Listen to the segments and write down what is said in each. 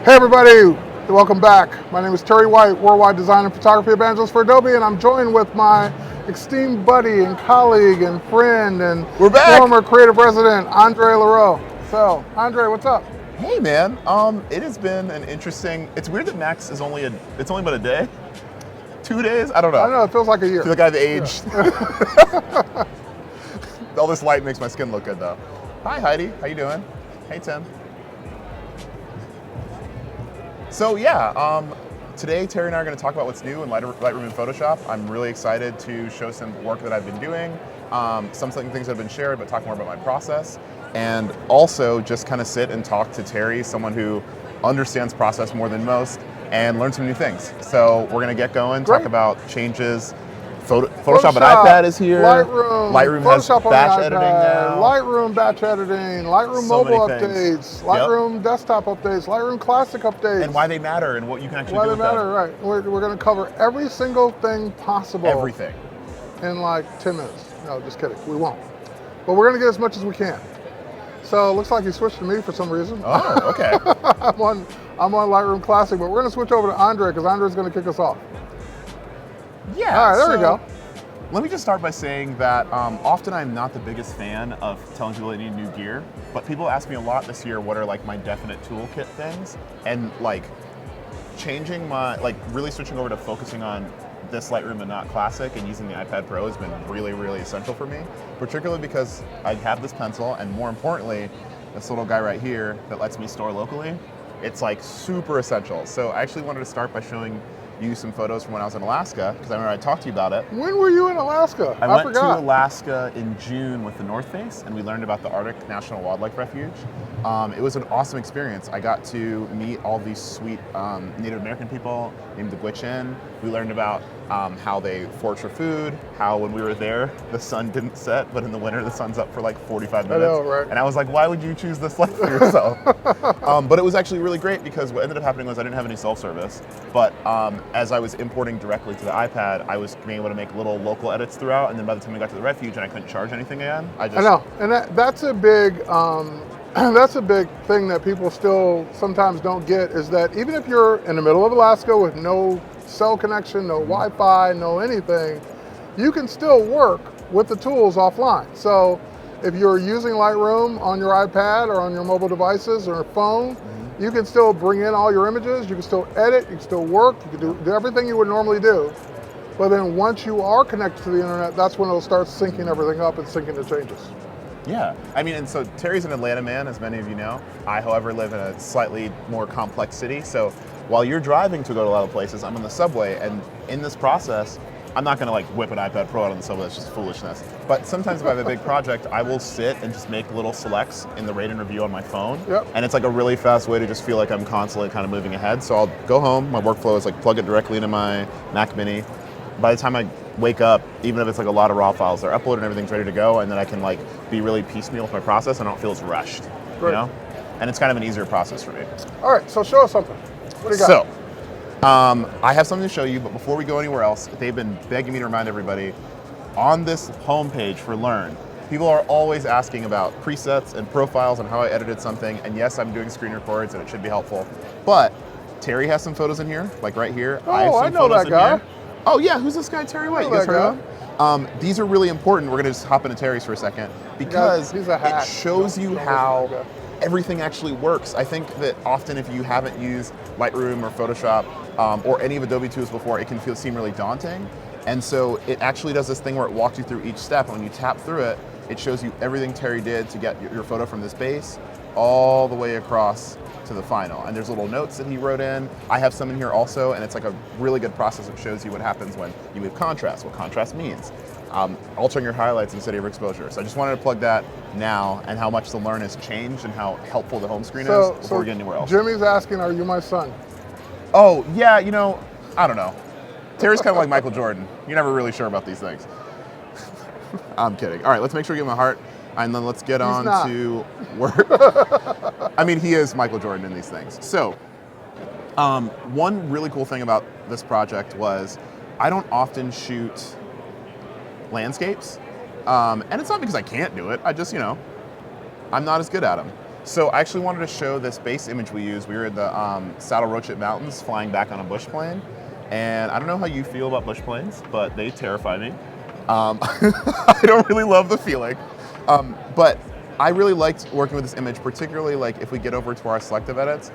Hey everybody, welcome back. My name is Terry White, Worldwide Design and Photography Evangelist for Adobe, and I'm joined with my esteemed buddy and colleague and friend and We're back. former creative resident, Aundre Larrow. So, Aundre, what's up? Hey man, it has been an interesting. It's weird that Max is it's only but a day, 2 days. I don't know. I don't know, it feels like a year. I feel like I've aged. All this light makes my skin look good though. Hi Heidi, how you doing? Hey Tim. So yeah, today Terry and I are going to talk about what's new in Lightroom and Photoshop. I'm really excited to show some work that I've been doing, some things that have been shared, but talk more about my process, and also just kind of sit and talk to Terry, someone who understands process more than most, and learn some new things. So we're going to get going, Great. talk about changes. Photoshop and iPad is here. Lightroom has Photoshop on batch the editing iPad, now. Lightroom batch editing, Lightroom So mobile many things. updates, Yep. Lightroom desktop updates, Lightroom classic updates. And why they matter and what you can actually Why do they with matter, them. right. We're going to cover every single thing possible. Everything. In like 10 minutes. No, just kidding. We won't. But we're going to get as much as we can. So it looks like he switched to me for some reason. Oh, okay. I'm on Lightroom Classic, but we're going to switch over to Aundre because Andre's going to kick us off. Yeah. All right, there we go. Let me just start by saying that often I'm not the biggest fan of telling people they need new gear, but people ask me a lot this year what are like my definite toolkit things, and like changing really switching over to focusing on this Lightroom and not Classic and using the iPad Pro has been really, really essential for me, particularly because I have this pencil and more importantly, this little guy right here that lets me store locally. It's like super essential. So I actually wanted to start by showing you some photos from when I was in Alaska, because I remember I talked to you about it. When were you in Alaska? I went forgot. to Alaska in June with the North Face, and we learned about the Arctic National Wildlife Refuge. It was an awesome experience. I got to meet all these sweet Native American people named the Gwich'in. We learned about how they forage for food, how when we were there, the sun didn't set, but in the winter, the sun's up for like 45 minutes. I know, right? And I was like, why would you choose this life for yourself? But it was actually really great because what ended up happening was I didn't have any self-service, but as I was importing directly to the iPad, I was being able to make little local edits throughout, and then by the time we got to the refuge and I couldn't charge anything again, I know, and that's a big that's a big thing that people still sometimes don't get, is that even if you're in the middle of Alaska with no cell connection, no Wi-Fi, no anything, you can still work with the tools offline. So if you're using Lightroom on your iPad or on your mobile devices or phone, you can still bring in all your images, you can still edit, you can still work, you can do everything you would normally do. But then once you are connected to the internet, that's when it'll start syncing everything up and syncing the changes. Yeah, I mean, and so Terry's an Atlanta man, as many of you know. I, however, live in a slightly more complex city. So while you're driving to go to a lot of places, I'm on the subway, and in this process, I'm not gonna like whip an iPad Pro out on the subway, that's just foolishness. But sometimes if I have a big project, I will sit and just make little selects in the rate and review on my phone. Yep. And it's like a really fast way to just feel like I'm constantly kind of moving ahead. So I'll go home, my workflow is like plug it directly into my Mac Mini. By the time I wake up, even if it's like a lot of raw files, they're uploaded and everything's ready to go, and then I can like be really piecemeal with my process and I don't feel as rushed, Great. you know? And it's kind of an easier process for me. All right, so show us something. What do you got? So, I have something to show you, but before we go anywhere else, they've been begging me to remind everybody, on this homepage for Learn, people are always asking about presets and profiles and how I edited something, and yes, I'm doing screen records and it should be helpful, but Terry has some photos in here, like right here. Oh, I have some I know photos that guy. in here. Oh yeah, who's this guy, Terry White? You guys heard of him? These are really important. We're gonna just hop into Terry's for a second because he's a hack. it shows you how everything actually works. I think that often if you haven't used Lightroom or Photoshop or any of Adobe tools before, it can seem really daunting. And so it actually does this thing where it walks you through each step, and when you tap through it, it shows you everything Terry did to get your photo from this base all the way across to the final. And there's little notes that he wrote in. I have some in here also, and it's like a really good process that shows you what happens when you move contrast, what contrast means, altering your highlights instead of your exposure. So I just wanted to plug that now, and how much the Learn has changed and how helpful the home screen is before we get anywhere else. Jimmy's asking, are you my son? Oh, yeah, you know, I don't know. Terry's kind of like Michael Jordan. You're never really sure about these things. I'm kidding. All right, let's make sure we give him a heart, and then let's get on to work. I mean, he is Michael Jordan in these things. So, one really cool thing about this project was I don't often shoot landscapes, and it's not because I can't do it. I just, you know, I'm not as good at them. So I actually wanted to show this base image we used. We were in the Saddle Rochette Mountains flying back on a bush plane. And I don't know how you feel about bush planes, but they terrify me. I don't really love the feeling. But I really liked working with this image, particularly like if we get over to our selective edits,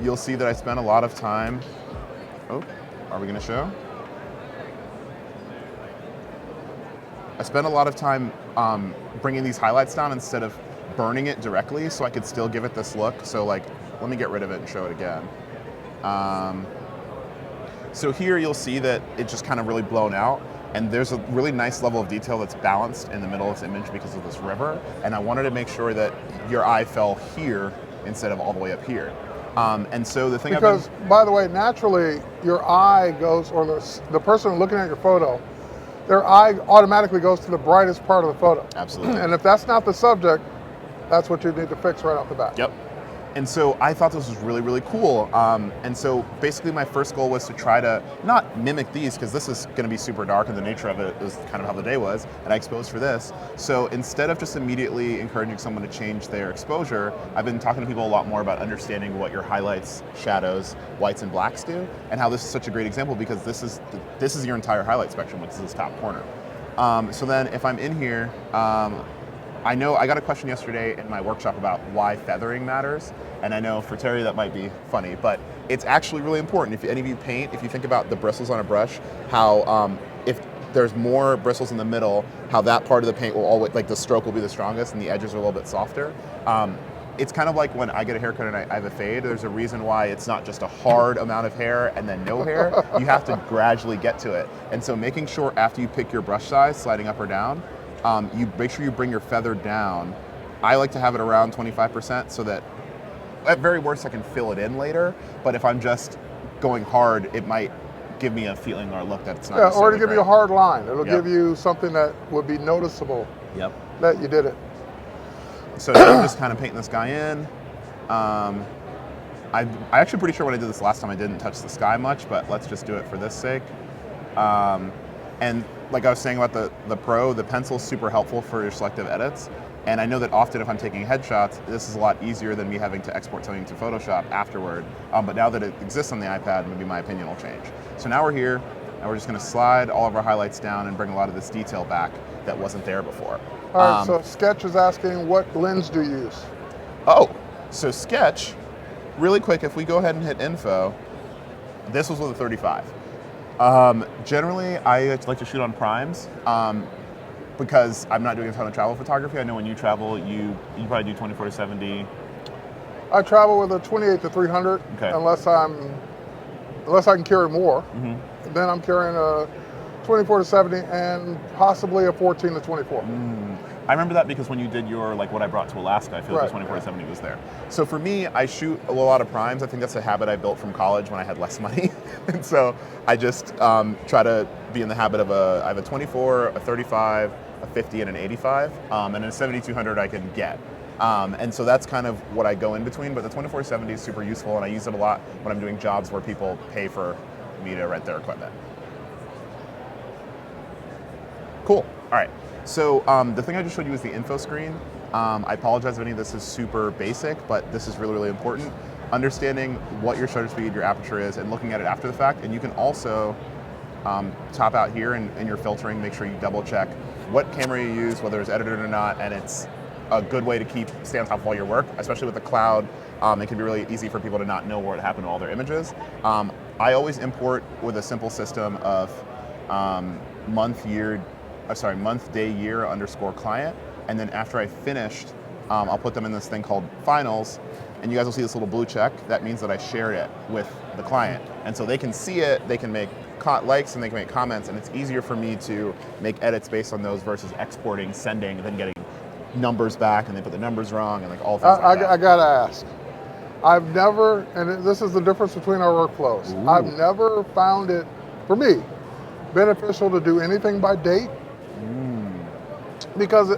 you'll see that I spent a lot of time. Oh, are we gonna show? I spent a lot of time bringing these highlights down instead of burning it directly, so I could still give it this look. So like, let me get rid of it and show it again. So here you'll see that it's just kind of really blown out, and there's a really nice level of detail that's balanced in the middle of this image because of this river, and I wanted to make sure that your eye fell here instead of all the way up here. And so the thing because, by the way, naturally your eye goes, or the person looking at your photo, their eye automatically goes to the brightest part of the photo. Absolutely. And if that's not the subject, that's what you need to fix right off the bat. Yep. And so I thought this was really, really cool. And so basically my first goal was to try to not mimic these, because this is going to be super dark and the nature of it is kind of how the day was, and I exposed for this. So instead of just immediately encouraging someone to change their exposure, I've been talking to people a lot more about understanding what your highlights, shadows, whites, and blacks do, and how this is such a great example, because this is your entire highlight spectrum, which is this top corner. So then if I'm in here, I know I got a question yesterday in my workshop about why feathering matters, and I know for Terry that might be funny, but it's actually really important. If any of you paint, if you think about the bristles on a brush, how if there's more bristles in the middle, how that part of the paint will always, like the stroke will be the strongest and the edges are a little bit softer. It's kind of like when I get a haircut and I have a fade, there's a reason why it's not just a hard amount of hair and then no hair. You have to gradually get to it. And so making sure after you pick your brush size, sliding up or down, you make sure you bring your feather down. I like to have it around 25% so that at very worst I can fill it in later, but if I'm just going hard, it might give me a feeling or a look that it's not. Yeah, or to give great. you a hard line. It'll Yep. give you something that would be noticeable. Yep. That you did it. So now I'm just kind of painting this guy in. I'm actually pretty sure when I did this last time I didn't touch the sky much, but let's just do it for this sake. And like I was saying about the Pro, the pencil's super helpful for your selective edits. And I know that often if I'm taking headshots, this is a lot easier than me having to export something to Photoshop afterward. But now that it exists on the iPad, maybe my opinion will change. So now we're here, and we're just gonna slide all of our highlights down and bring a lot of this detail back that wasn't there before. All right, so Sketch is asking, what lens do you use? Oh, so Sketch, really quick, if we go ahead and hit info, this was with a 35. Generally, I like to shoot on primes because I'm not doing a ton of travel photography. I know when you travel, you probably do 24 to 70. I travel with a 28 to 300, Okay. unless I can carry more. Mm-hmm. Then I'm carrying a 24 to 70 and possibly a 14 to 24. I remember that because when you did your, like what I brought to Alaska, I feel like the 24 to 70 was there. So for me, I shoot a lot of primes. I think that's a habit I built from college when I had less money. And so I just try to be in the habit of I have a 24, a 35, a 50, and an 85, and a 7200 I can get. And so that's kind of what I go in between, but the 24-70 is super useful, and I use it a lot when I'm doing jobs where people pay for me to rent their equipment. Cool, all right. So the thing I just showed you is the info screen. I apologize if any of this is super basic, but this is really, really important. Understanding what your shutter speed, your aperture is, and looking at it after the fact. And you can also top out here in your filtering, make sure you double check what camera you use, whether it's edited or not, and it's a good way to stay on top of all your work, especially with the cloud. It can be really easy for people to not know what happened to all their images. I always import with a simple system of month, day, year _ client, and then after I finished, I'll put them in this thing called finals, and you guys will see this little blue check. That means that I shared it with the client, and so they can see it, they can make likes, and they can make comments, and it's easier for me to make edits based on those versus exporting, sending, and then getting numbers back, and they put the numbers wrong, and like all things like that. I gotta ask. I've never, and this is the difference between our workflows. Ooh. I've never found it, for me, beneficial to do anything by date. Because,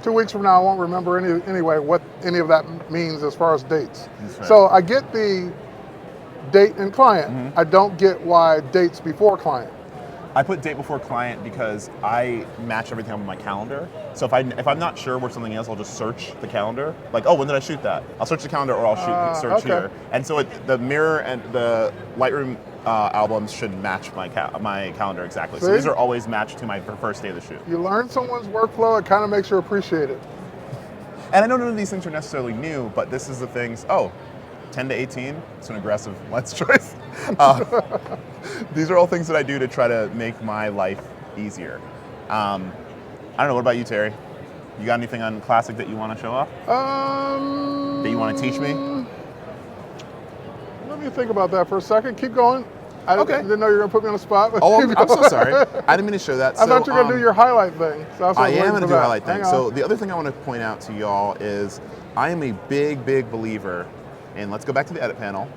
2 weeks from now, I won't remember anyway what any of that means as far as dates. Right. So I get the date and client. I don't get why dates before client. I put date before client because I match everything on my calendar. So if I'm not sure where something is, I'll just search the calendar. Like, oh, when did I shoot that? I'll search the calendar, or I'll search here. And so the mirror and the Lightroom albums should match my calendar exactly. See? So these are always matched to my first day of the shoot. You learn someone's workflow, it kind of makes you appreciate it. And I know none of these things are necessarily new, but this is the things. Oh, 10 to 18, it's an aggressive lens choice. These are all things that I do to try to make my life easier. I don't know, what about you, Terry? You got anything on Classic that you want to show off? That you want to teach me? Let me think about that for a second. Keep going. I didn't know you were going to put me on the spot. Oh, I'm so sorry. I didn't mean to show that. I thought you were going to do your highlight thing. So I am going to do a highlight thing. So the other thing I want to point out to y'all is I am a big, big believer in, let's go back to the edit panel.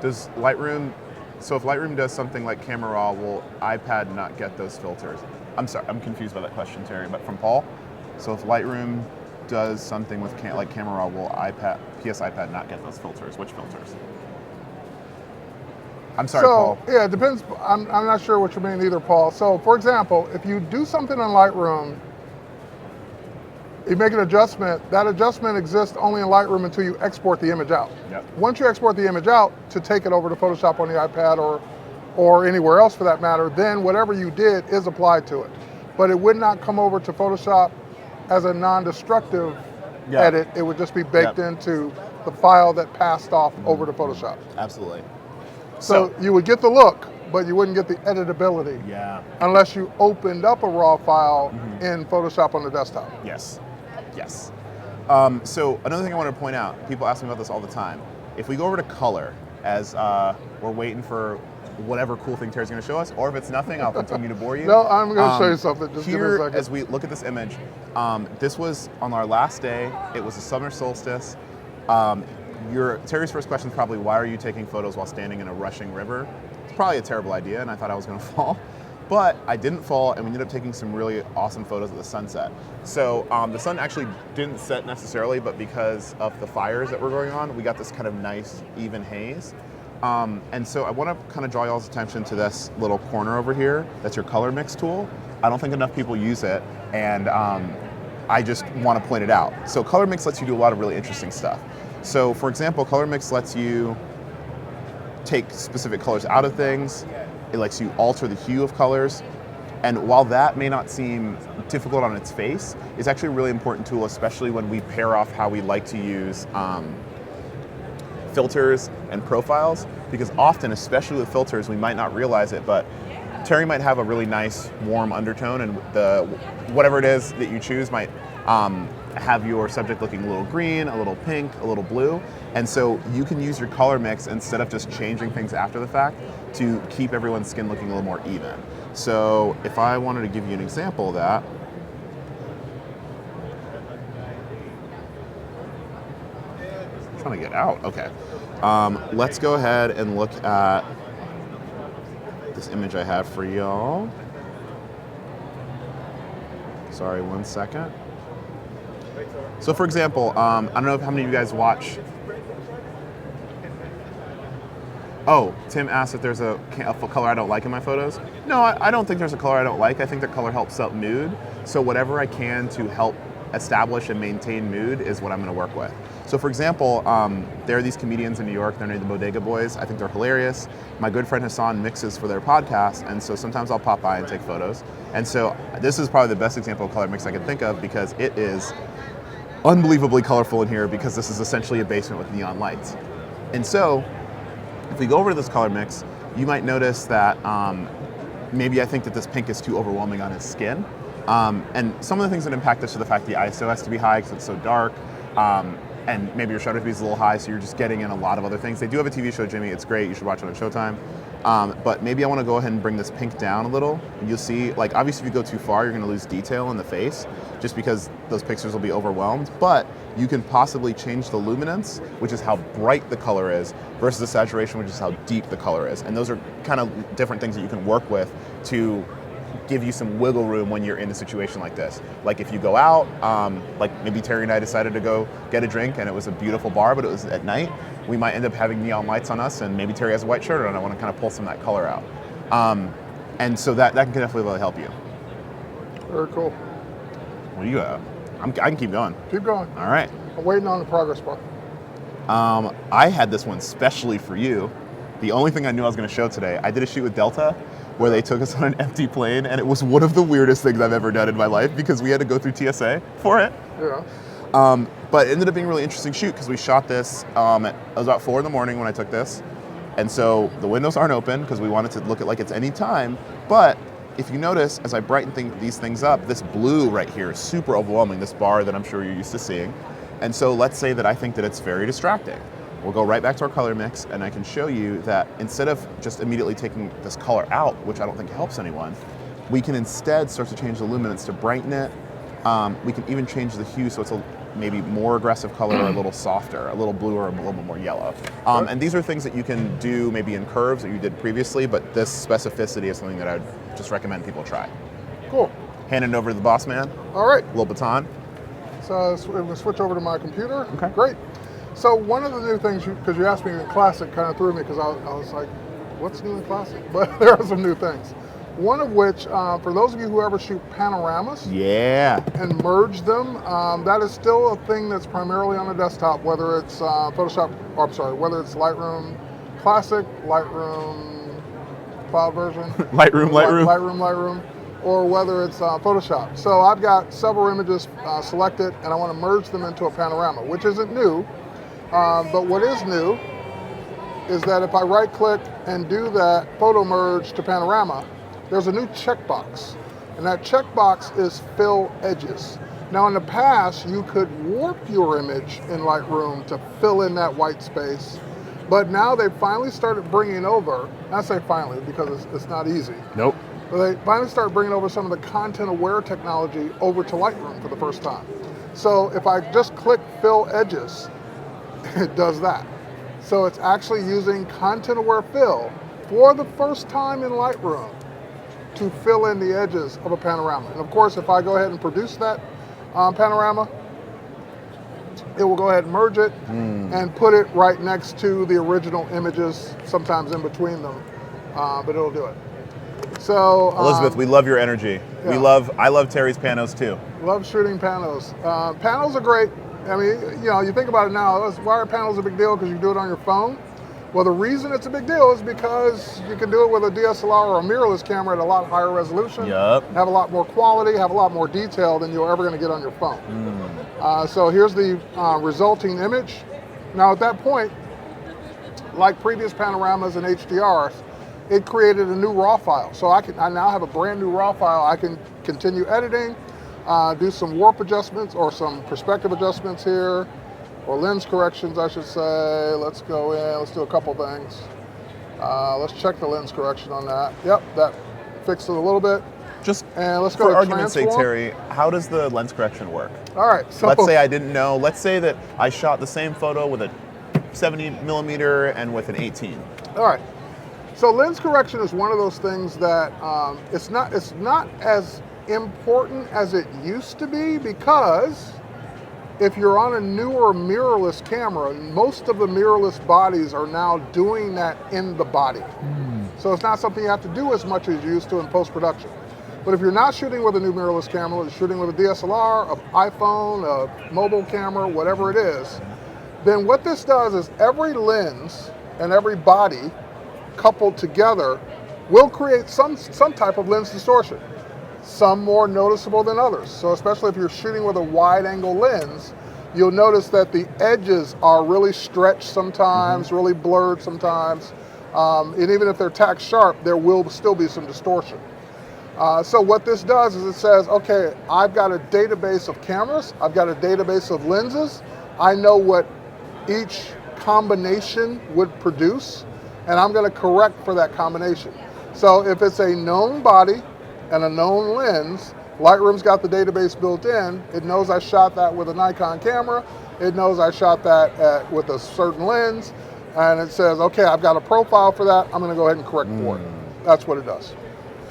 Does Lightroom, so if Lightroom does something like Camera Raw, will iPad not get those filters? I'm sorry, I'm confused by that question, Terry, but from Paul. So if Lightroom does something with like Camera Raw, will PS iPad not get those filters? Which filters? I'm sorry, Paul. Yeah, it depends. I'm not sure what you mean either, Paul. So for example, if you do something in Lightroom, you make an adjustment, that adjustment exists only in Lightroom until you export the image out. Yep. Once you export the image out to take it over to Photoshop on the iPad or anywhere else for that matter, then whatever you did is applied to it. But it would not come over to Photoshop as a non-destructive edit. It would just be baked into the file that passed off over to Photoshop. Absolutely. So you would get the look, but you wouldn't get the editability. Yeah. Unless you opened up a raw file in Photoshop on the desktop. Yes. Yes. So another thing I want to point out, people ask me about this all the time. If we go over to color, as we're waiting for whatever cool thing Terry's going to show us, or if it's nothing, I'll continue to bore you. No, I'm going to show you something. Just give me a second. As we look at this image, this was on our last day. It was a summer solstice. Terry's first question is probably, why are you taking photos while standing in a rushing river? It's probably a terrible idea, and I thought I was going to fall. But I didn't fall, and we ended up taking some really awesome photos of the sunset. So the sun actually didn't set necessarily, but because of the fires that were going on, we got this kind of nice, even haze. And so I want to kind of draw y'all's attention to this little corner over here. That's your color mix tool. I don't think enough people use it, and I just want to point it out. So color mix lets you do a lot of really interesting stuff. So for example, color mix lets you take specific colors out of things. It lets you alter the hue of colors. And while that may not seem difficult on its face, it's actually a really important tool, especially when we pair off how we like to use filters and profiles, because often, especially with filters, we might not realize it, but Terry might have a really nice warm undertone, and whatever it is that you choose might have your subject looking a little green, a little pink, a little blue. And so you can use your color mix instead of just changing things after the fact to keep everyone's skin looking a little more even. So if I wanted to give you an example of that, I'm trying to get out, okay. Let's go ahead and look at this image I have for y'all. Sorry, 1 second. So for example, I don't know how many of you guys watch. Oh, Tim asked if there's a color I don't like in my photos. No, I don't think there's a color I don't like. I think that color helps up mood. So whatever I can to help establish and maintain mood is what I'm going to work with. So for example, there are these comedians in New York, they're named the Bodega Boys. I think they're hilarious. My good friend Hassan mixes for their podcast, and so sometimes I'll pop by and take photos. And so this is probably the best example of color mix I can think of, because it is unbelievably colorful in here, because this is essentially a basement with neon lights. And so if we go over to this color mix, you might notice that maybe I think that this pink is too overwhelming on his skin. And some of the things that impact this are the fact the ISO has to be high because it's so dark. And maybe your shutter speed is a little high, so you're just getting in a lot of other things. They do have a TV show, Jimmy. It's great. You should watch it on Showtime. But maybe I want to go ahead and bring this pink down a little. And you'll see, like, obviously if you go too far, you're going to lose detail in the face, just because those pictures will be overwhelmed. But you can possibly change the luminance, which is how bright the color is, versus the saturation, which is how deep the color is. And those are kind of different things that you can work with to give you some wiggle room when you're in a situation like this. Like if you go out, like maybe Terry and I decided to go get a drink and it was a beautiful bar, but it was at night, we might end up having neon lights on us, and maybe Terry has a white shirt on, and I want to kind of pull some of that color out. And so that can definitely really help you. Very cool. What do you have? I can keep going. Keep going. All right. I'm waiting on the progress bar. I had this one specially for you. The only thing I knew I was going to show today, I did a shoot with Delta where they took us on an empty plane, and it was one of the weirdest things I've ever done in my life because we had to go through TSA for it. Yeah. But it ended up being a really interesting shoot because we shot this, it was about 4 in the morning when I took this. And so the windows aren't open because we wanted to look at like it's any time. But if you notice, as I brighten these things up, this blue right here is super overwhelming, this bar that I'm sure you're used to seeing. And so let's say that I think that it's very distracting. We'll go right back to our color mix, and I can show you that instead of just immediately taking this color out, which I don't think helps anyone, we can instead start to change the luminance to brighten it. We can even change the hue so it's a maybe more aggressive color or a little softer, a little bluer or a little bit more yellow. And these are things that you can do maybe in curves that you did previously, but this specificity is something that I would just recommend people try. Cool. Handing it over to the boss man. All right. Little baton. So we'll switch over to my computer. Okay. Great. So one of the new things, because you asked me in Classic, kind of threw me because I was like, what's new in Classic? But there are some new things. One of which, for those of you who ever shoot panoramas and merge them, that is still a thing that's primarily on the desktop, whether it's whether it's Lightroom Classic, Lightroom Cloud version, Lightroom, or whether it's Photoshop. So I've got several images selected, and I want to merge them into a panorama, which isn't new. But what is new is that if I right-click and do that photo merge to panorama, there's a new checkbox, and that checkbox is fill edges. Now in the past, you could warp your image in Lightroom to fill in that white space, but now they finally started bringing over, I say finally because it's not easy. Nope. But they finally started bringing over some of the content-aware technology over to Lightroom for the first time. So if I just click fill edges, it does that. So it's actually using content-aware fill for the first time in Lightroom to fill in the edges of a panorama. And of course, if I go ahead and produce that panorama, it will go ahead and merge it and put it right next to the original images, sometimes in between them, but it'll do it. So Elizabeth, we love your energy. Yeah. I love Terry's panos too. Love shooting panos. Panos are great. I mean, you think about it now, why are panos a big deal? Because you do it on your phone. Well, the reason it's a big deal is because you can do it with a DSLR or a mirrorless camera at a lot higher resolution, have a lot more quality, have a lot more detail than you're ever going to get on your phone. So here's the resulting image. Now at that point, like previous panoramas and HDRs, it created a new RAW file. So I now have a brand new RAW file. I can continue editing, do some warp adjustments or some perspective adjustments here, or lens corrections, I should say. Let's go in, let's do a couple things. Let's check the lens correction on that. Yep, that fixed it a little bit. And let's go for to argument's sake, transform. Terry, how does the lens correction work? All right, so Let's say I didn't know. Let's say that I shot the same photo with a 70 millimeter and with an 18. All right. So lens correction is one of those things that it's not as important as it used to be, because if you're on a newer mirrorless camera, most of the mirrorless bodies are now doing that in the body. So it's not something you have to do as much as you used to in post-production. But if you're not shooting with a new mirrorless camera, you're shooting with a DSLR, an iPhone, a mobile camera, whatever it is, then what this does is every lens and every body coupled together will create some type of lens distortion. Some more noticeable than others. So especially if you're shooting with a wide angle lens, you'll notice that the edges are really stretched sometimes, really blurred sometimes. And even if they're tack sharp, there will still be some distortion. So what this does is it says, okay, I've got a database of cameras, I've got a database of lenses, I know what each combination would produce, and I'm going to correct for that combination. So if it's a known body and a known lens, Lightroom's got the database built in. It knows I shot that with a Nikon camera. It knows I shot that with a certain lens. And it says, okay, I've got a profile for that. I'm going to go ahead and correct for it. That's what it does.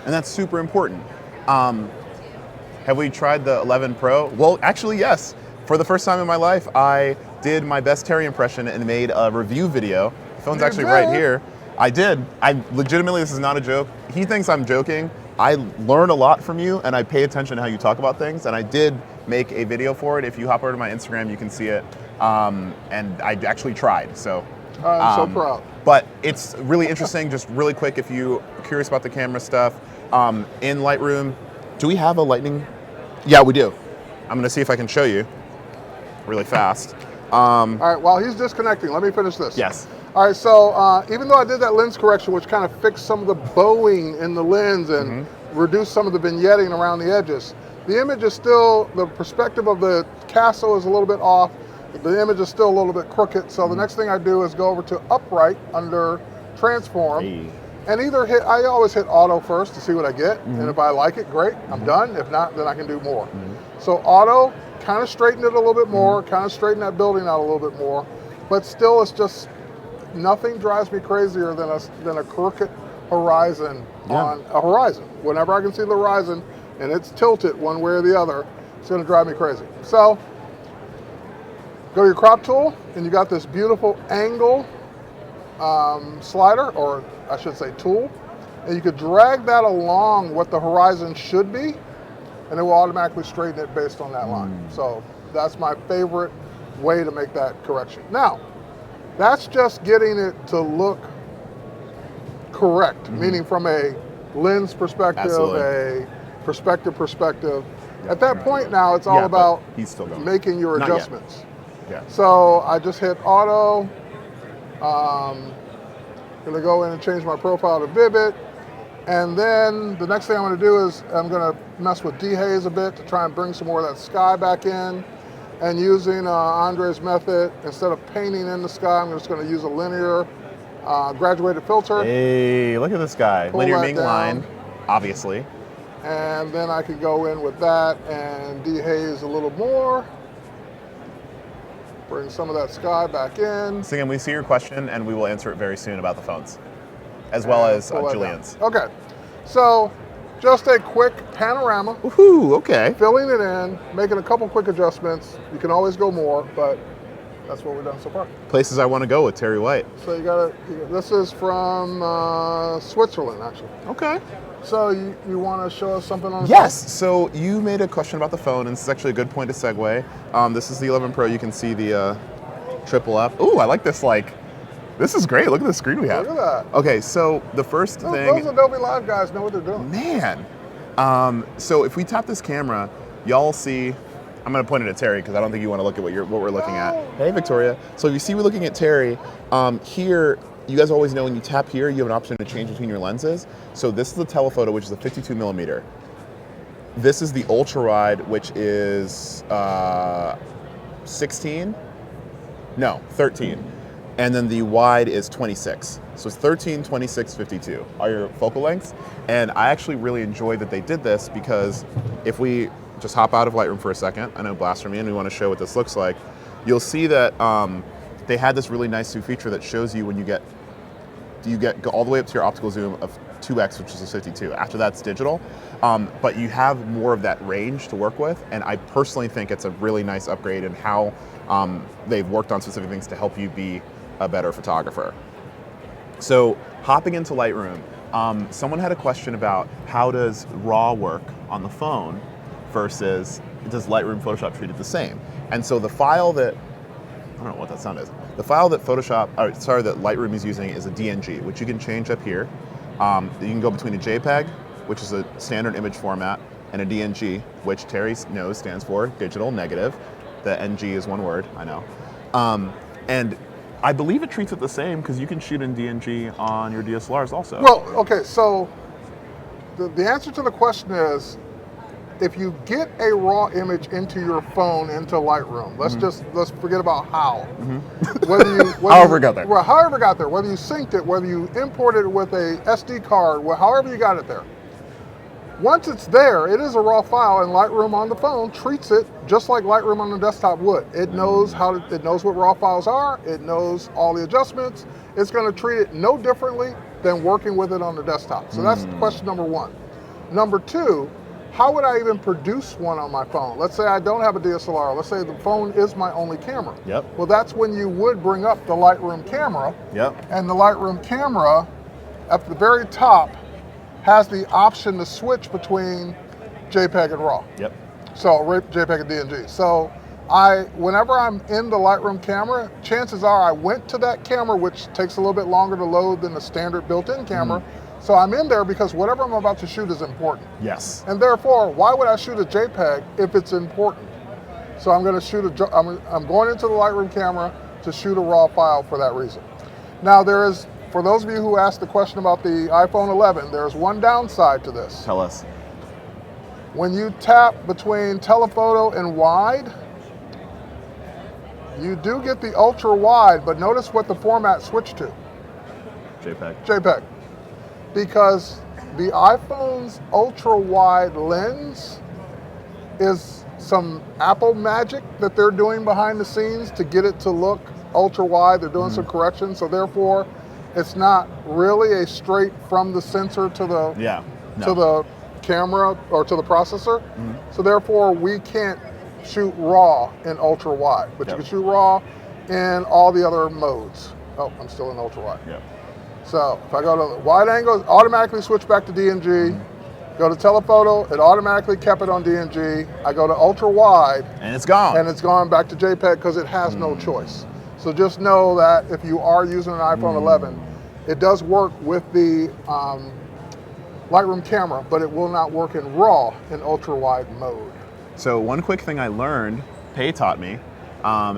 And that's super important. Have we tried the 11 Pro? Well, actually, yes. For the first time in my life, I did my best Terry impression and made a review video. The phone's actually right here. I did. I legitimately, this is not a joke. He thinks I'm joking. I learn a lot from you, and I pay attention to how you talk about things, and I did make a video for it. If you hop over to my Instagram, you can see it, and I actually tried, so. I'm so proud. But it's really interesting, just really quick, if you're curious about the camera stuff, in Lightroom, do we have a lightning? Yeah, we do. I'm gonna see if I can show you really fast. All right, while he's disconnecting, let me finish this. Yes. All right, so even though I did that lens correction, which kind of fixed some of the bowing in the lens and reduced some of the vignetting around the edges, the image is still, the perspective of the castle is a little bit off. The image is still a little bit crooked. So the next thing I do is go over to upright under transform and either hit, I always hit auto first to see what I get. And if I like it, great, I'm done. If not, then I can do more. So auto, kind of straighten it a little bit more, kind of straighten that building out a little bit more, but still it's just, nothing drives me crazier than a crooked horizon on a horizon. Whenever I can see the horizon and it's tilted one way or the other, it's gonna drive me crazy. So, go to your crop tool and you got this beautiful angle slider, or I should say tool, and you could drag that along what the horizon should be, and it will automatically straighten it based on that line. So that's my favorite way to make that correction. Now, that's just getting it to look correct, meaning from a lens perspective, a perspective. At that point now, it's all about he's still going. making your adjustments. Yeah. So I just hit auto. Gonna go in and change my profile to Vivid. And then the next thing I'm gonna do is I'm gonna mess with dehaze a bit to try and bring some more of that sky back in. And using Aundre's method, instead of painting in the sky, I'm just gonna use a linear graduated filter. Hey, look at this guy. Linear Ming line, obviously. And then I could go in with that and dehaze a little more. Bring some of that sky back in. So again, we see your question and we will answer it very soon about the phones, as well as Julian's. Okay, so just a quick panorama. Woohoo, okay. Filling it in, making a couple quick adjustments. You can always go more, but that's what we've done so far. Places I want to go with Terry White. So this is from Switzerland, actually. Okay. So you want to show us something on the Yes, phone? so you made a question about the phone, and this is actually a good point to segue. This is the 11 Pro. You can see the triple F. Ooh, I like this, this is great. Look at the screen we have. Look at that. Okay, so the first thing. Those Adobe Live guys know what they're doing. Man. So if we tap this camera, y'all see, I'm going to point it at Terry because I don't think you want to look at what we're looking at. Hey, Victoria. So if you see we're looking at Terry, here, you guys always know when you tap here, you have an option to change between your lenses. So this is the telephoto, which is a 52 millimeter. This is the ultra wide, which is 16? No, 13. And then the wide is 26. So it's 13, 26, 52 are your focal lengths. And I actually really enjoy that they did this because if we just hop out of Lightroom for a second, I know Blaster Me and we want to show what this looks like, you'll see that they had this really nice new feature that shows you when you go all the way up to your optical zoom of 2x, which is a 52. After that's digital, but you have more of that range to work with, and I personally think it's a really nice upgrade in how they've worked on specific things to help you be a better photographer. So hopping into Lightroom, someone had a question about how does RAW work on the phone versus does Lightroom Photoshop treat it the same? And so the file that, I don't know what that sound is. The file that that Lightroom is using is a DNG, which you can change up here. You can go between a JPEG, which is a standard image format, and a DNG, which Terry knows stands for digital negative. The NG is one word, I know. And I believe it treats it the same because you can shoot in DNG on your DSLRs also. Well, okay, so the answer to the question is, if you get a raw image into your phone, into Lightroom, let's forget about how. However it got there. Well, however it got there, whether you synced it, whether you imported it with a SD card, however you got it there. Once it's there, it is a raw file, and Lightroom on the phone treats it just like Lightroom on the desktop would. It knows it knows what raw files are, it knows all the adjustments. It's going to treat it no differently than working with it on the desktop. So that's question number one. Number two, how would I even produce one on my phone? Let's say I don't have a DSLR. Let's say the phone is my only camera. Yep. Well, that's when you would bring up the Lightroom camera. Yep. And the Lightroom camera at the very top has the option to switch between JPEG and RAW. Yep. So JPEG and DNG. So whenever I'm in the Lightroom camera, chances are I went to that camera, which takes a little bit longer to load than the standard built-in camera. So I'm in there because whatever I'm about to shoot is important. Yes. And therefore, why would I shoot a JPEG if it's important? So I'm going to shoot I'm going into the Lightroom camera to shoot a RAW file for that reason. Now for those of you who asked the question about the iPhone 11, there's one downside to this. Tell us. When you tap between telephoto and wide, you do get the ultra wide, but notice what the format switched to. JPEG. JPEG. Because the iPhone's ultra wide lens is some Apple magic that they're doing behind the scenes to get it to look ultra wide. They're doing some corrections, so therefore it's not really a straight from the sensor to the to the camera or to the processor. So therefore we can't shoot RAW in ultra wide, but you can shoot RAW in all the other modes. Oh, I'm still in ultra wide. Yep. So if I go to wide angle, automatically switch back to DNG. Go to telephoto, it automatically kept it on DNG. I go to ultra wide. And it's gone. And it's gone back to JPEG because it has no choice. So just know that if you are using an iPhone 11, it does work with the Lightroom camera, but it will not work in RAW in ultra wide mode. So one quick thing I learned, Pei taught me,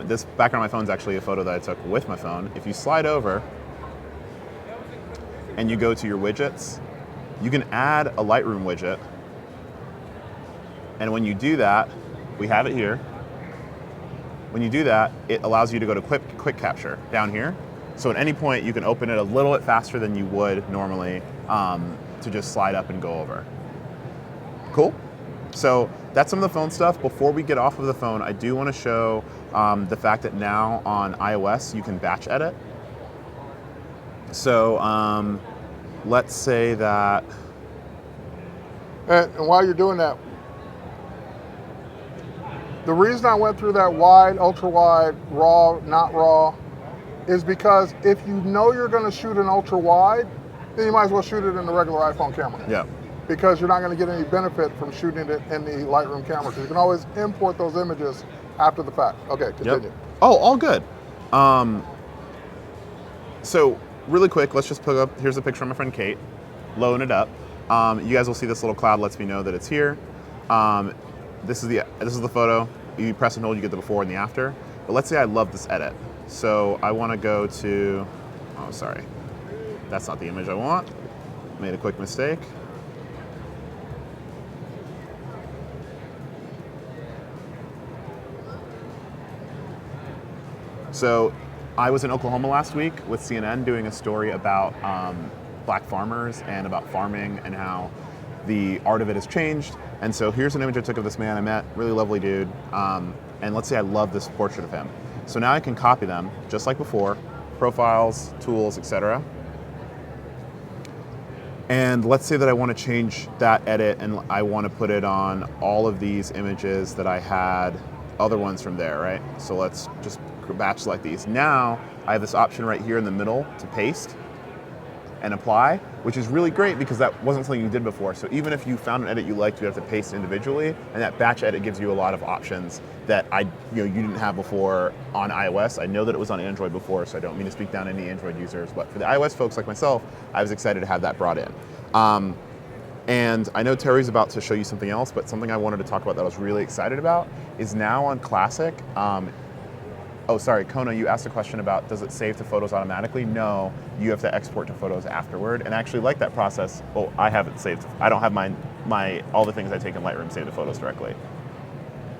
this background on my phone is actually a photo that I took with my phone. If you slide over and you go to your widgets, you can add a Lightroom widget. And when you do that, we have it here. When you do that, it allows you to go to quick capture down here. So at any point, you can open it a little bit faster than you would normally to just slide up and go over. Cool? So that's some of the phone stuff. Before we get off of the phone, I do want to show the fact that now on iOS, you can batch edit. So let's say that. And while you're doing that, the reason I went through that wide, ultra wide, RAW, not RAW, is because if you know you're going to shoot an ultra wide, then you might as well shoot it in the regular iPhone camera. Yeah. Because you're not going to get any benefit from shooting it in the Lightroom camera. Because you can always import those images after the fact. Okay, continue. Yep. Oh, all good. So really quick, let's just put up, here's a picture of my friend Kate, loading it up. You guys will see this little cloud lets me know that it's here. This is the photo. You press and hold, you get the before and the after. But let's say I love this edit. So I want to go to, oh, sorry. That's not the image I want. Made a quick mistake. So I was in Oklahoma last week with CNN doing a story about black farmers and about farming and how the art of it has changed. And so here's an image I took of this man I met, really lovely dude. And let's say I love this portrait of him. So now I can copy them, just like before, profiles, tools, etc. And let's say that I want to change that edit and I want to put it on all of these images that I had other ones from there, right? So let's just batch select these. Now I have this option right here in the middle to paste and apply, which is really great because that wasn't something you did before. So even if you found an edit you liked, you have to paste individually, and that batch edit gives you a lot of options that you didn't have before on iOS. I know that it was on Android before, so I don't mean to speak down any Android users, but for the iOS folks like myself, I was excited to have that brought in. And I know Terry's about to show you something else, but something I wanted to talk about that I was really excited about is now on Classic. Oh, sorry, Kona, you asked a question about does it save to photos automatically? No, you have to export to photos afterward. And I actually like that process. Oh, I haven't saved. I don't have all the things I take in Lightroom saved to photos directly.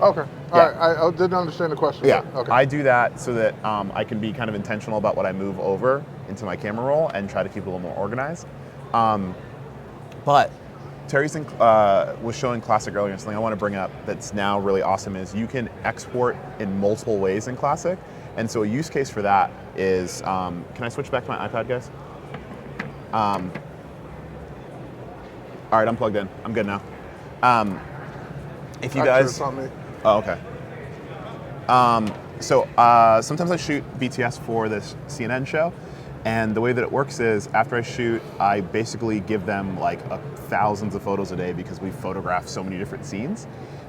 Okay, all right, I didn't understand the question. Yeah, okay. I do that so that I can be kind of intentional about what I move over into my camera roll and try to keep it a little more organized. But Terry was showing Classic earlier, and something I want to bring up that's now really awesome is you can export in multiple ways in Classic. And so a use case for that is, can I switch back to my iPad, guys? All right, I'm plugged in. I'm good now. If you Actually, guys, it's on me. oh, okay. So sometimes I shoot BTS for this CNN show, and the way that it works is after I shoot, I basically give them like thousands of photos a day because we photograph so many different scenes.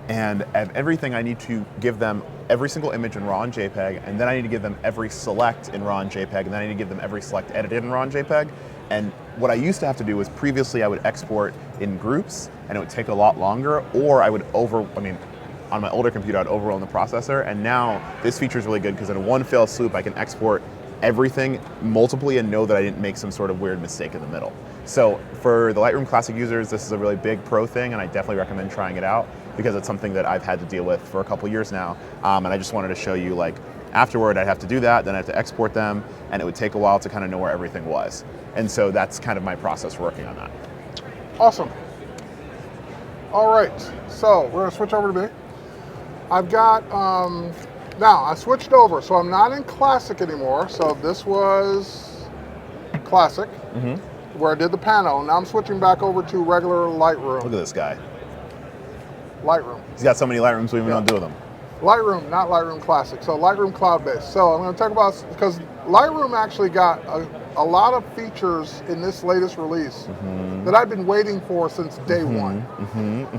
And everything I need to give them every single image in RAW and JPEG, and then I need to give them every select in RAW and JPEG, and then I need to give them every select edited in RAW and JPEG. And what I used to have to do was previously I would export in groups, and it would take a lot longer, or I would on my older computer, I'd overrun the processor, and now this feature is really good because in one fell swoop, I can export everything multiply and know that I didn't make some sort of weird mistake in the middle. So for the Lightroom Classic users, this is a really big pro thing, and I definitely recommend trying it out because it's something that I've had to deal with for a couple years now. And I just wanted to show you, like, afterward, I'd have to do that, then I'd have to export them, and it would take a while to kind of know where everything was. And so that's kind of my process for working on that. Awesome. All right, so we're gonna switch over to me. I've got, now I switched over, so I'm not in Classic anymore. So this was Classic, where I did the panel. Now I'm switching back over to regular Lightroom. Look at this guy. Lightroom. He's got so many Lightrooms we even don't do with them. Lightroom, not Lightroom Classic. So Lightroom cloud-based. So I'm going to talk about, because Lightroom actually got a lot of features in this latest release that I've been waiting for since day one.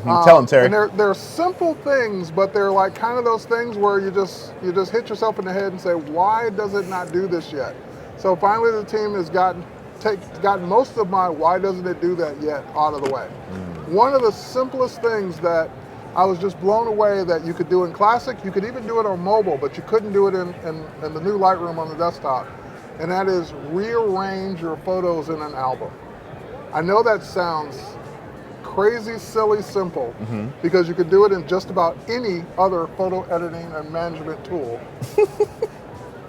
Tell him, Terry. And they're simple things, but they're like kind of those things where you just hit yourself in the head and say, why does it not do this yet? So finally the team has gotten most of my why doesn't it do that yet out of the way. One of the simplest things that I was just blown away that you could do in Classic, you could even do it on mobile, but you couldn't do it in the new Lightroom on the desktop, and that is rearrange your photos in an album. I know that sounds crazy, silly, simple, because you could do it in just about any other photo editing and management tool.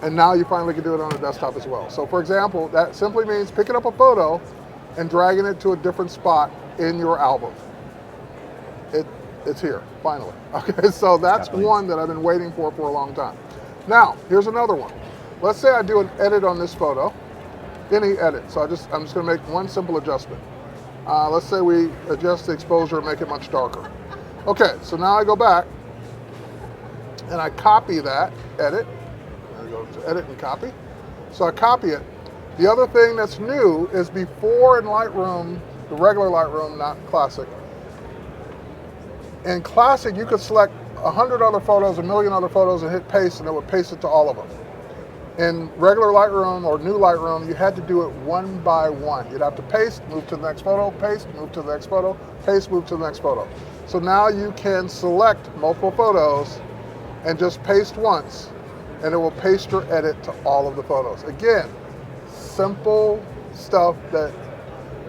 And now you finally can do it on a desktop as well. So for example, that simply means picking up a photo and dragging it to a different spot in your album. It's here, finally. Okay, so that's one that I've been waiting for a long time. Now, here's another one. Let's say I do an edit on this photo, any edit. So I'm just gonna make one simple adjustment. Let's say we adjust the exposure and make it much darker. Okay, so now I go back and I copy that edit. I go to edit and copy. So I copy it. The other thing that's new is before in Lightroom, the regular Lightroom, not Classic. In Classic, you could select 100 other photos, 1 million other photos, and hit paste, and it would paste it to all of them. In regular Lightroom or new Lightroom, you had to do it one by one. You'd have to paste, move to the next photo, paste, move to the next photo, paste, move to the next photo. So now you can select multiple photos and just paste once, and it will paste your edit to all of the photos. Again, simple stuff that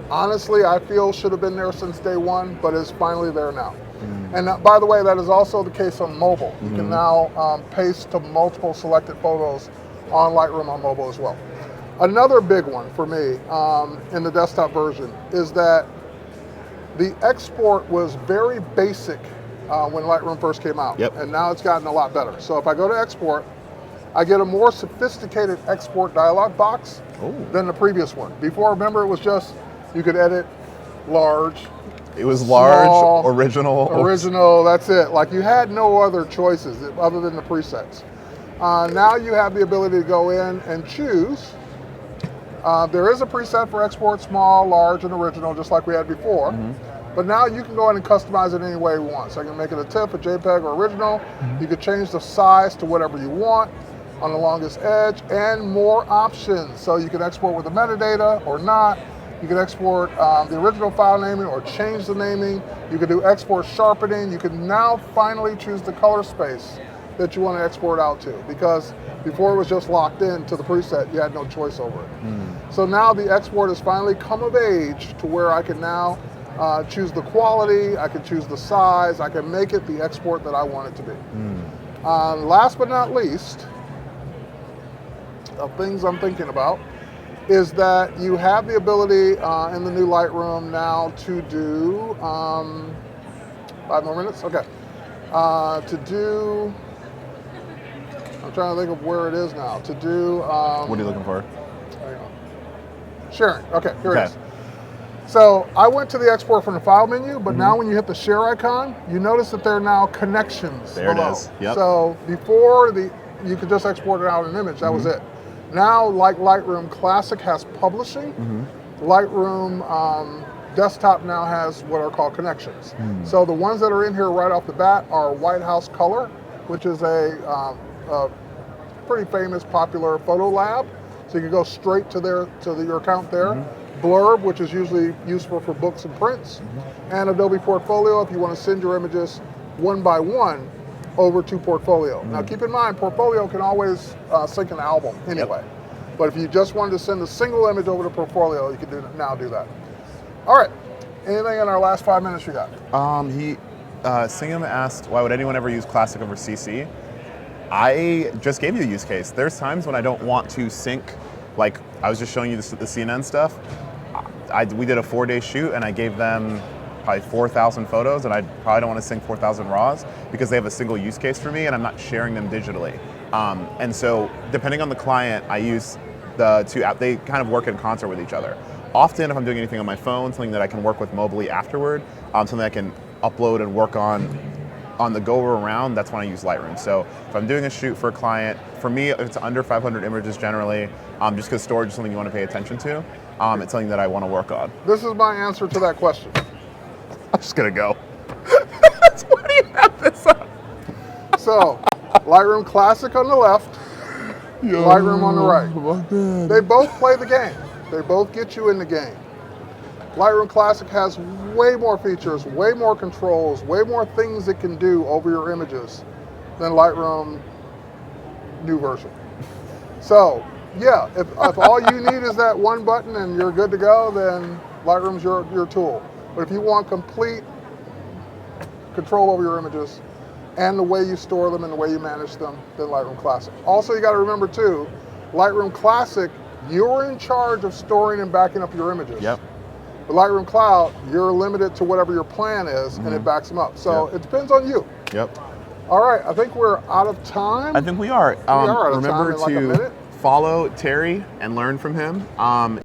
honestly I feel should have been there since day one, but is finally there now. And by the way, that is also the case on mobile. You can now paste to multiple selected photos on Lightroom on mobile as well. Another big one for me in the desktop version is that the export was very basic when Lightroom first came out, and now it's gotten a lot better. So if I go to export, I get a more sophisticated export dialog box than the previous one. Before, remember, it was just, you could edit large. It was large, small, original, that's it. Like you had no other choices other than the presets. Now you have the ability to go in and choose. There is a preset for export small, large, and original, just like we had before. But now you can go in and customize it any way you want. So I can make it a TIFF, a JPEG, or original. You could change the size to whatever you want on the longest edge, and more options. So you can export with the metadata or not. You can export the original file naming or change the naming. You can do export sharpening. You can now finally choose the color space that you want to export out to, because before it was just locked in to the preset, you had no choice over it. So now the export has finally come of age to where I can now choose the quality, I can choose the size, I can make it the export that I want it to be. Last but not least, of things I'm thinking about, is that you have the ability in the new Lightroom now to do, 5 more minutes, okay. To do, I'm trying to think of where it is now, to do. What are you looking for? Sharing, okay, here it is. So I went to the export from the file menu, but now when you hit the share icon, you notice that there are now connections There below. it is. Yep. So before you could just export it out an image, that was it. Now, like Lightroom Classic has publishing, Lightroom Desktop now has what are called connections. So the ones that are in here right off the bat are White House Color, which is a pretty famous, popular photo lab. So you can go straight to your account there. Blurb, which is usually useful for books and prints, and Adobe Portfolio if you want to send your images one by one over to Portfolio. Now keep in mind, Portfolio can always sync an album anyway. But if you just wanted to send a single image over to Portfolio, you can now do that. All right, anything in our last 5 minutes you got? Singham asked, why would anyone ever use Classic over CC? I just gave you a use case. There's times when I don't want to sync, like I was just showing you the CNN stuff. We did a 4-day shoot and I gave them probably 4,000 photos, and I probably don't want to sync 4,000 RAWs because they have a single use case for me and I'm not sharing them digitally. And so depending on the client, I use the two apps. They kind of work in concert with each other. Often if I'm doing anything on my phone, something that I can work with mobily afterward, something I can upload and work on the go around, that's when I use Lightroom. So if I'm doing a shoot for a client, for me, if it's under 500 images generally, just because storage is something you want to pay attention to, it's something that I want to work on. This is my answer to that question. I'm just gonna go. Why do you have this up? So, Lightroom Classic on the left, Lightroom on the right. They both play the game. They both get you in the game. Lightroom Classic has way more features, way more controls, way more things it can do over your images than Lightroom new version. So, yeah, if all you need is that one button and you're good to go, then Lightroom's your tool. But if you want complete control over your images and the way you store them and the way you manage them, then Lightroom Classic. Also, you got to remember too, Lightroom Classic, you're in charge of storing and backing up your images. Yep. But Lightroom Cloud, you're limited to whatever your plan is, and it backs them up. So it depends on you. Yep. All right, I think we're out of time. I think we are. We are out of remember time in like a minute. follow Terry and learn from him.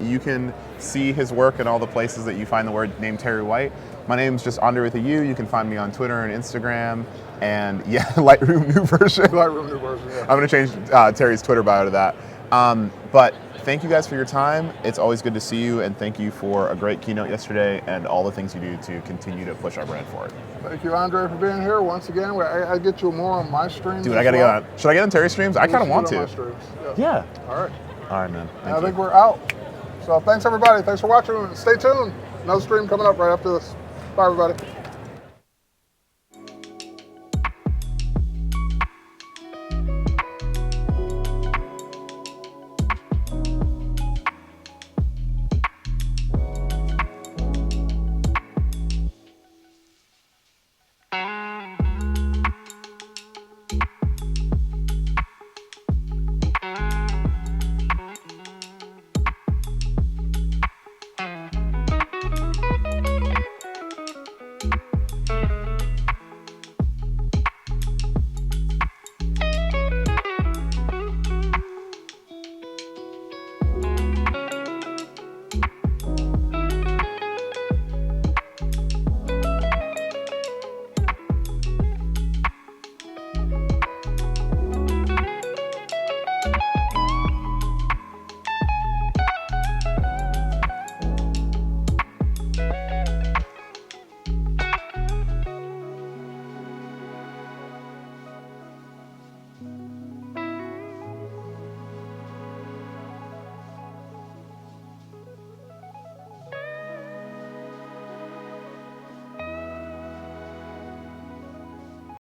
You can see his work in all the places that you find the word name Terry White. My name's just Aundre with a U. You can find me on Twitter and Instagram. And yeah, Lightroom new version. Lightroom new version, yeah. I'm going to change Terry's Twitter bio to that. But thank you guys for your time. It's always good to see you, and thank you for a great keynote yesterday and all the things you do to continue to push our brand forward. Thank you, Aundre, for being here once again. I get you more on my streams. Dude, I got to get on. Should I get on Terry's streams? I kind of want to. On my streams. Yes. Yeah. All right. All right, man. I think we're out. So thanks, everybody. Thanks for watching. Stay tuned. Another stream coming up right after this. Bye, everybody.